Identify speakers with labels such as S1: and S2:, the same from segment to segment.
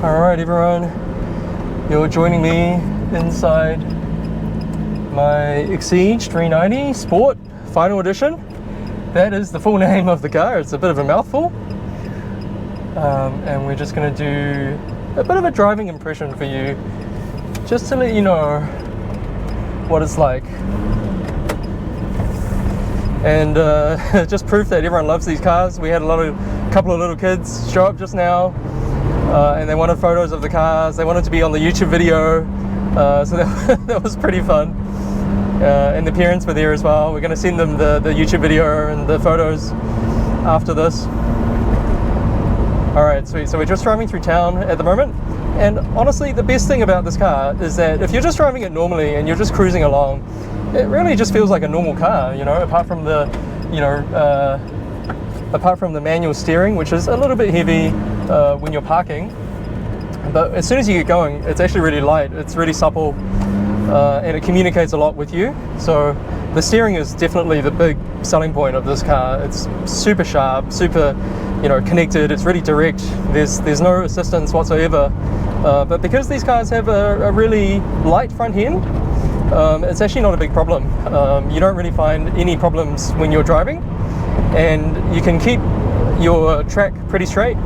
S1: Alright everyone, you're joining me inside my Exige 390 Sport Final Edition. That is the full name of the car. It's a bit of a mouthful. And we're just going to do a bit of a driving impression for you, just to let you know what it's like. And just proof that everyone loves these cars. We had a couple of little kids show up just now. And they wanted photos of the cars. They wanted to be on the YouTube video, so that was pretty fun. And the parents were there as well. We're going to send them the YouTube video and the photos after this. Alright, sweet. So we're just driving through town at the moment. And honestly, the best thing about this car is that if you're just driving it normally and you're just cruising along, it really just feels like a normal car, you know, apart from the manual steering, which is a little bit heavy when you're parking. But as soon as you get going, it's actually really light, it's really supple, and it communicates a lot with you. So the steering is definitely the big selling point of this car. It's super sharp, super, connected. It's really direct. There's no assistance whatsoever. But because these cars have a really light front end, it's actually not a big problem. You don't really find any problems when you're driving, and you can keep your track pretty straight,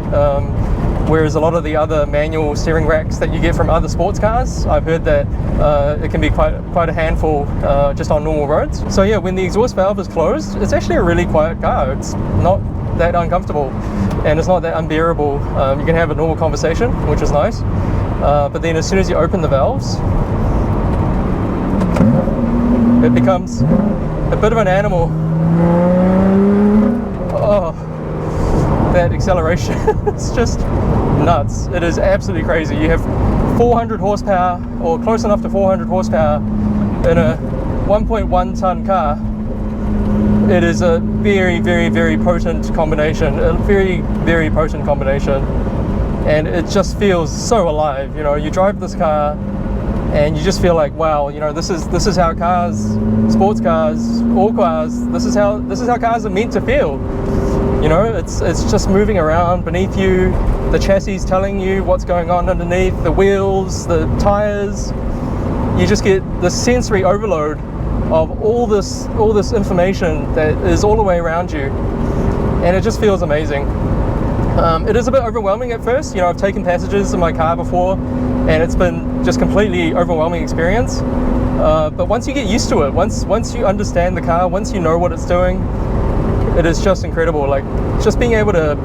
S1: whereas a lot of the other manual steering racks that you get from other sports cars, I've heard that it can be quite a handful just on normal roads. So yeah, when the exhaust valve is closed, it's actually a really quiet car. It's not that uncomfortable and it's not that unbearable. You can have a normal conversation, which is nice, but then as soon as you open the valves, it becomes a bit of an animal. Oh, that acceleration is just nuts. It is absolutely crazy. You have 400 horsepower, or close enough to 400 horsepower in a 1.1 ton car. It is a very, very, very potent combination. A very, very potent combination. And it just feels so alive. You drive this car and you just feel like, wow, this is how cars, sports cars, all cars, this is how cars are meant to feel. It's just moving around beneath you, the chassis telling you what's going on underneath, the wheels, the tires. You just get the sensory overload of all this information that is all the way around you, and it just feels amazing. It is a bit overwhelming at first. I've taken passengers in my car before, and it's been just completely overwhelming experience. But once you get used to it, once you understand the car, once you know what it's doing, it is just incredible. Like, just being able to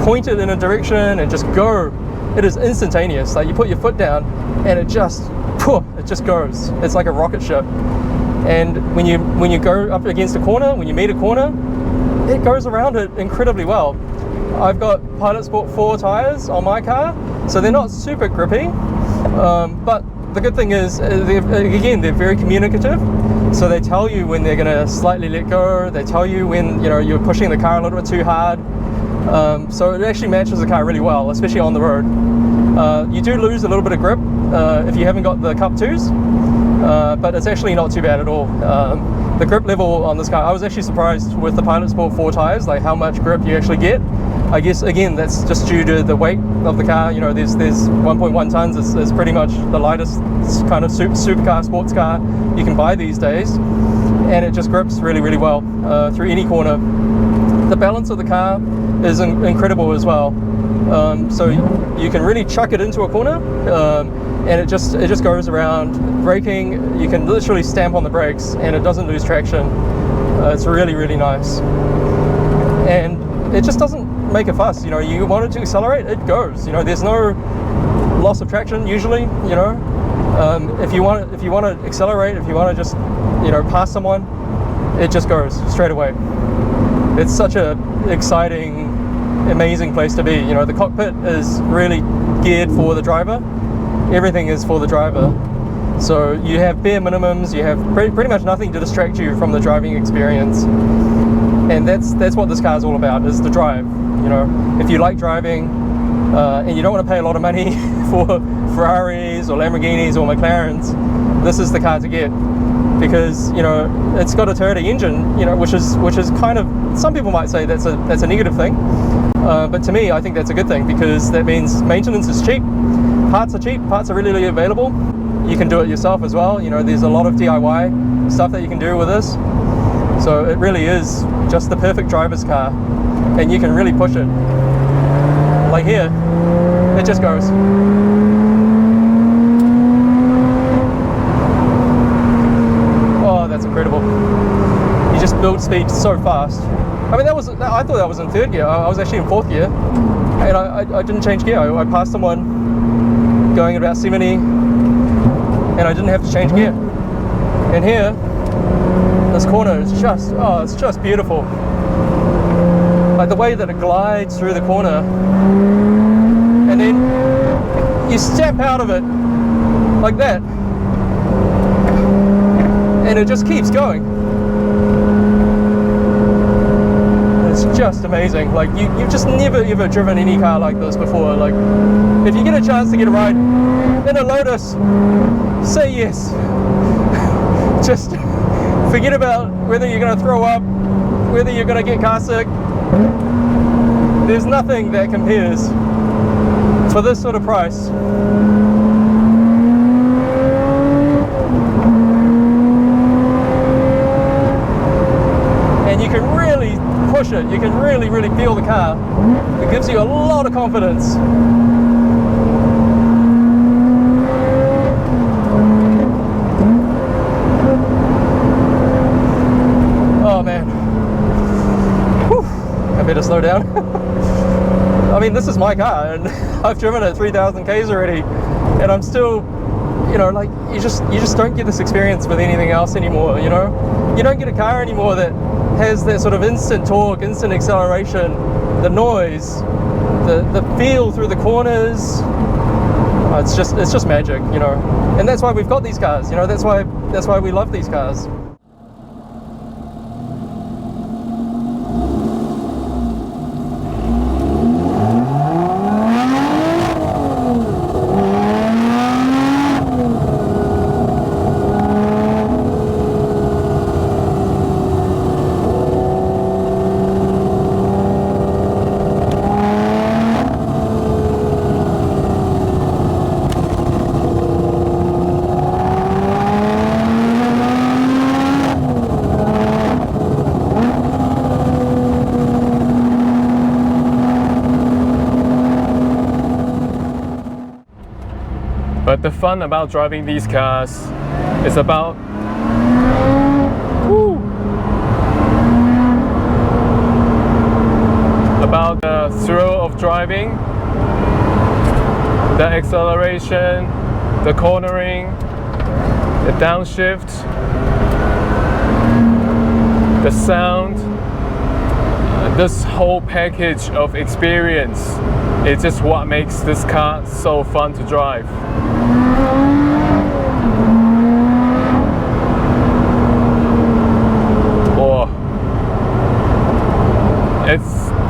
S1: point it in a direction and just go, it is instantaneous. Like, you put your foot down and it just goes. It's like a rocket ship. And when you go up against a corner, when you meet a corner, it goes around it incredibly well. I've got Pilot Sport 4 tires on my car, so they're not super grippy, but the good thing is, they're very communicative. So they tell you when they're going to slightly let go. They tell you when you're pushing the car a little bit too hard. So it actually matches the car really well, especially on the road. You do lose a little bit of grip if you haven't got the Cup 2s, but it's actually not too bad at all. The grip level on this car, I was actually surprised with the Pilot Sport 4 tires, like how much grip you actually get. I guess, again, that's just due to the weight of the car. There's 1.1 tons is pretty much the lightest kind of supercar, sports car you can buy these days. And it just grips really, really well through any corner. The balance of the car is incredible as well. So you can really chuck it into a corner, and it just goes around. Braking, you can literally stamp on the brakes and it doesn't lose traction. It's really, really nice. And it just doesn't make a fuss. You want it to accelerate, it goes. There's no loss of traction usually. If you want to accelerate, if you want to just pass someone, it just goes straight away. It's such a exciting, amazing place to be. The cockpit is really geared for the driver. Everything is for the driver. So you have bare minimums. You have pretty much nothing to distract you from the driving experience. And that's what this car is all about, is the drive. If you like driving and you don't want to pay a lot of money for Ferraris or Lamborghinis or McLarens, this is the car to get, because it's got a Toyota engine, which is kind of, some people might say that's a negative thing, But to me, I think that's a good thing, because that means maintenance is cheap, parts are cheap, parts are really available. You can do it yourself as well. You know, there's a lot of DIY stuff that you can do with this. So it really is just the perfect driver's car, and you can really push it. Like here, it just goes. Oh, that's incredible. You just build speed so fast. I mean, I thought that was in third gear. I was actually in fourth gear, and I didn't change gear. I passed someone going at about 70, and I didn't have to change gear. And here, this corner is just, oh, it's just beautiful. Like the way that it glides through the corner, and then you step out of it like that, and it just keeps going. It's just amazing. Like you've just never ever driven any car like this before. Like if you get a chance to get a ride in a Lotus, say yes. Just forget about whether you're going to throw up, whether you're going to get car sick. There's nothing that compares for this sort of price. And you can really push it, you can really feel the car. It gives you a lot of confidence. Oh man, whew. I better slow down. I mean, this is my car, and I've driven it 3,000 Ks already, and I'm still, you know, like you just don't get this experience with anything else anymore. You know, you don't get a car anymore that has that sort of instant torque, instant acceleration, the noise, the feel through the corners. It's just magic, you know, and that's why we've got these cars. You know, that's why we love these cars.
S2: But the fun about driving these cars is about the thrill of driving, the acceleration, the cornering, the downshift, the sound. This whole package of experience is just what makes this car so fun to drive.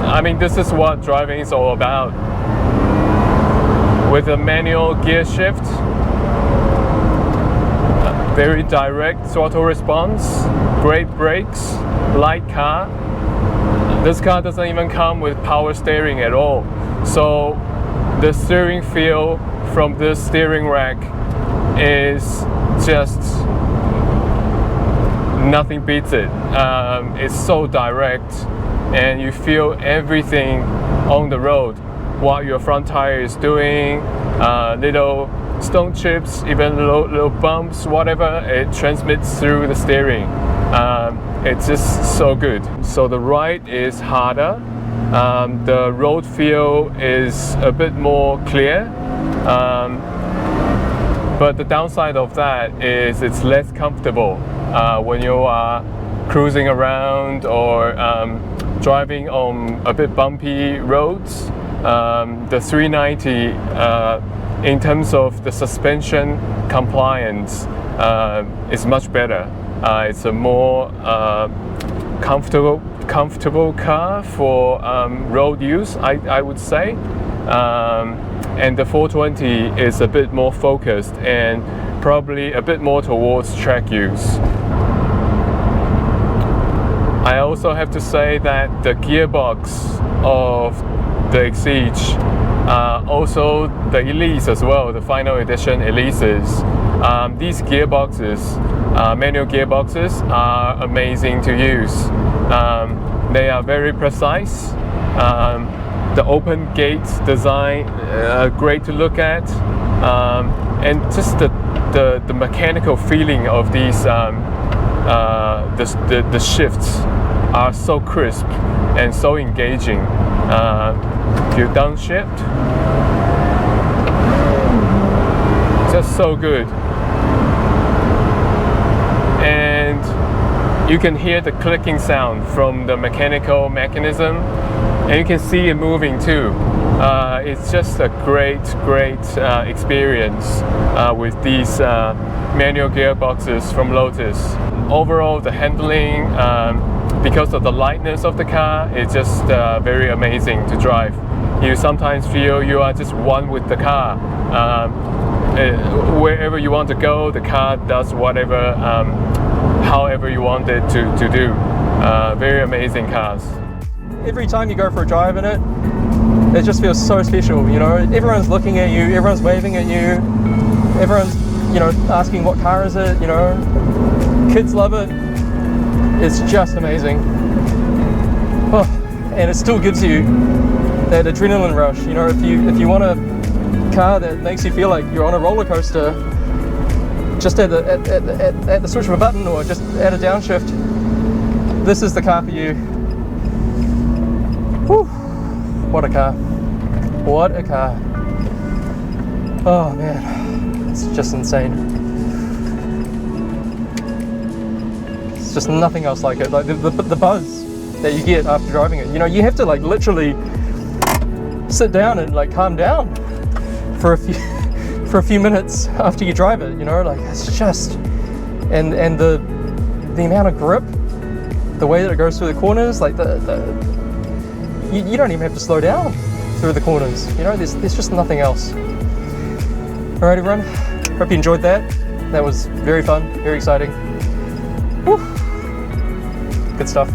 S2: I mean, this is what driving is all about. With a manual gear shift, very direct throttle response, great brakes, light car. This car doesn't even come with power steering at all. So the steering feel from this steering rack is just nothing beats it. It's so direct, and you feel everything on the road, what your front tire is doing, little stone chips, even little bumps, whatever, it transmits through the steering. It's just so good. So the ride is harder, the road feel is a bit more clear, but the downside of that is it's less comfortable when you are cruising around or driving on a bit bumpy roads. The 390, in terms of the suspension compliance, is much better. It's a more comfortable car for road use, I would say. And the 420 is a bit more focused and probably a bit more towards track use. I also have to say that the gearbox of the Exige, also the Elise as well, the final edition Elises. These gearboxes, manual gearboxes, are amazing to use. They are very precise. The open gate design, great to look at, and just the mechanical feeling of these the shifts are so crisp and so engaging. If you downshift, just so good. And you can hear the clicking sound from the mechanical mechanism, and you can see it moving too. It's just a great experience with these manual gearboxes from Lotus. Overall, the handling, because of the lightness of the car, it's just very amazing to drive. You sometimes feel you are just one with the car. Wherever you want to go, the car does whatever, however you want it to do. Very amazing cars.
S1: Every time you go for a drive in it, it just feels so special, you know. Everyone's looking at you, everyone's waving at you, everyone's, you know, asking what car is it, you know. Kids love it. It's just amazing. Oh, and it still gives you that adrenaline rush, you know. If you want a car that makes you feel like you're on a roller coaster, just at the switch of a button or just at a downshift, this is the car for you. Whew. What a car. What a car. Oh man, it's just insane. It's just nothing else like it. Like the buzz that you get after driving it. You know, you have to like literally sit down and like calm down for a few minutes after you drive it, you know. Like it's just, and the amount of grip, the way that it goes through the corners, like you don't even have to slow down through the corners, you know. There's just nothing else. All right, everyone, hope you enjoyed that. That was very fun, very exciting. Whew. Good stuff.